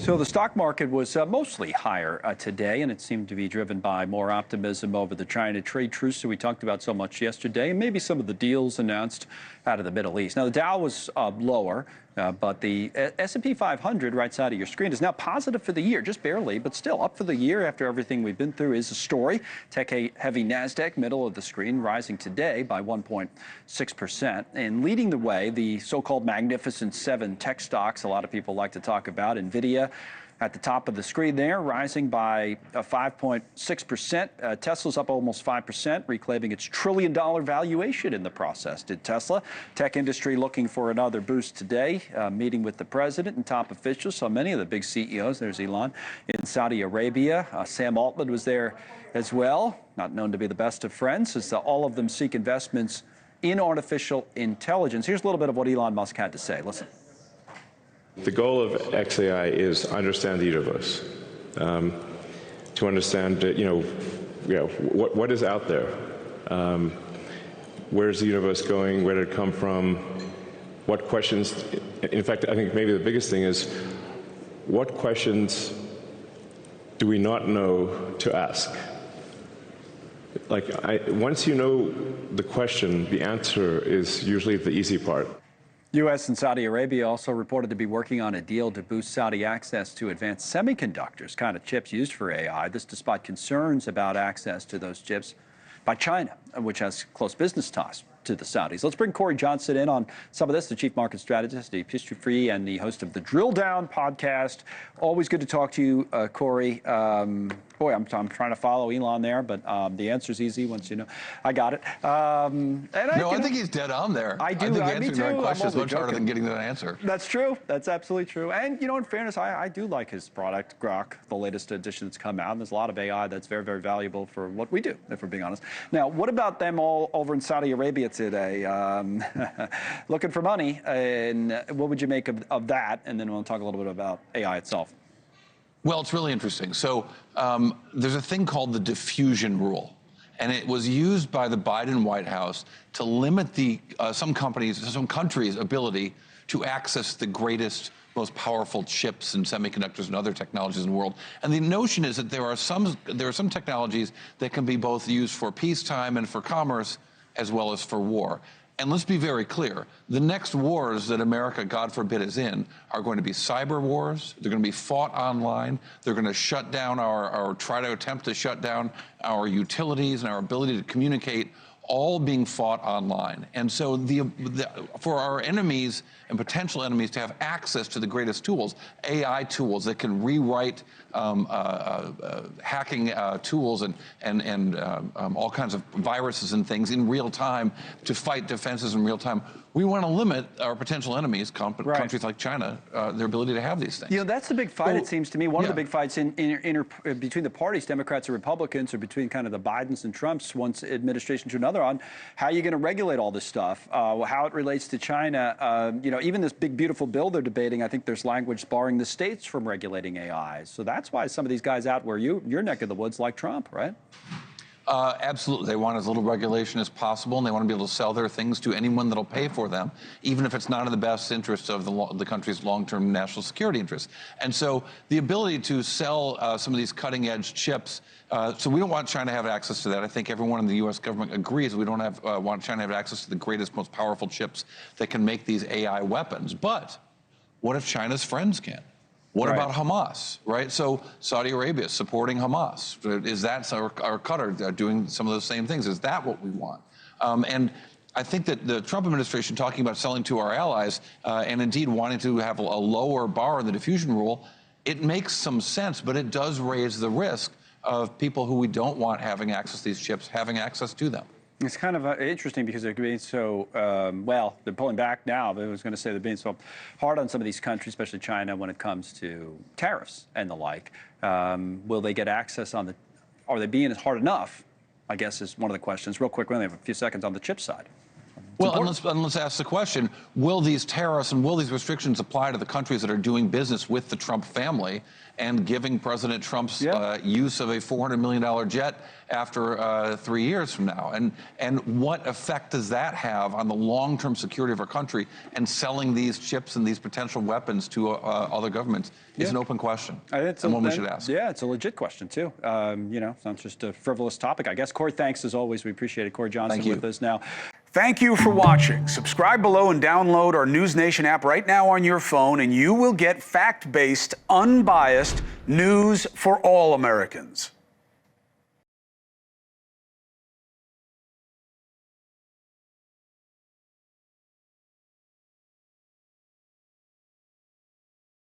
So the stock market was mostly higher today, and it seemed to be driven by more optimism over the China trade truce that we talked about so much yesterday, and maybe some of the deals announced out of the Middle East. Now, the Dow was lower, but the S&P 500, right side of your screen, is now positive for the year, just barely, but still up for the year after everything we've been through is a story. Tech-heavy NASDAQ, middle of the screen, rising today by 1.6%. And leading the way, the so-called Magnificent Seven tech stocks a lot of people like to talk about, NVIDIA, at the top of the screen there, rising by 5.6%. Tesla's up almost 5%, reclaiming its trillion-dollar valuation in the process, did Tesla. Tech industry looking for another boost today, meeting with the president and top officials. So many of the big CEOs, there's Elon, in Saudi Arabia. Sam Altman was there as well, not known to be the best of friends, as all of them seek investments in artificial intelligence. Here's a little bit of what Elon Musk had to say. Listen. The goal of XAI is understand the universe, to understand, what is out there, where's the universe going, where did it come from, what questions. In fact, I think maybe the biggest thing is, what questions do we not know to ask? Once you know the question, the answer is usually the easy part. U.S. and Saudi Arabia also reported to be working on a deal to boost Saudi access to advanced semiconductors, kind of chips used for AI. This despite concerns about access to those chips by China, which has close business ties to the Saudis. Let's bring Cory Johnson in on some of this, the chief market strategist, the Epistrophy, and the host of the Drill Down podcast. Always good to talk to you, Cory. Boy, I'm trying to follow Elon there, but the answer's easy once you know. I got it. I think he's dead on there. I do. I think answering the right question is much joking. harder than getting that answer. That's true. That's absolutely true. And, in fairness, I do like his product, Grok, the latest edition that's come out. And there's a lot of AI that's very, very valuable for what we do, if we're being honest. Now, what about them all over in Saudi Arabia today? Looking for money. And what would you make of that? And then we'll talk a little bit about AI itself. Well, it's really interesting. So there's a thing called the diffusion rule, and it was used by the Biden White House to limit some countries' ability to access the greatest, most powerful chips and semiconductors and other technologies in the world. And the notion is that there are some technologies that can be both used for peacetime and for commerce, as well as for war. And let's be very clear, the next wars that America, God forbid, is in are going to be cyber wars. They're going to be fought online. They're going to shut down try to attempt to shut down our utilities and our ability to communicate, all being fought online. And so for our enemies and potential enemies to have access to the greatest tools, AI tools that can rewrite hacking tools and all kinds of viruses and things in real time to fight defenses in real time, we want to limit our potential enemies, countries like China, their ability to have these things. That's the big fight, it seems to me. One of the big fights between the parties, Democrats and Republicans, or between kind of the Bidens and Trumps, one administration to another, on how you're going to regulate all this stuff, how it relates to China. Even this big, beautiful bill they're debating, I think there's language barring the states from regulating AI. So that's why some of these guys out where your neck of the woods like Trump, right? Absolutely. They want as little regulation as possible, and they want to be able to sell their things to anyone that'll pay for them, even if it's not in the best interest of the country's long-term national security interests. And so the ability to sell some of these cutting-edge chips, so we don't want China to have access to that. I think everyone in the U.S. government agrees we don't want China to have access to the greatest, most powerful chips that can make these AI weapons. But what if China's friends can? What about Hamas, right? So Saudi Arabia supporting Hamas. Is that, or Qatar doing some of those same things? Is that what we want? And I think that the Trump administration talking about selling to our allies and indeed wanting to have a lower bar in the diffusion rule, it makes some sense, but it does raise the risk of people who we don't want having access to these chips, having access to them. It's kind of interesting because they're being so, they're pulling back now, but I was going to say they're being so hard on some of these countries, especially China, when it comes to tariffs and the like. Will they get access are they being hard enough, I guess, is one of the questions. Real quick, we only have a few seconds on the chip side. Well, and let's ask the question, will these tariffs and will these restrictions apply to the countries that are doing business with the Trump family and giving President Trump's use of a $400 million jet after 3 years from now? And what effect does that have on the long-term security of our country? And selling these chips and these potential weapons to other governments is an open question, and one we should ask. Yeah, it's a legit question, too. You know, it's not just a frivolous topic, I guess. Cory, thanks as always. We appreciate it. Cory Johnson with us now. Thank you for watching. Subscribe below and download our NewsNation app right now on your phone, and you will get fact-based, unbiased news for all Americans.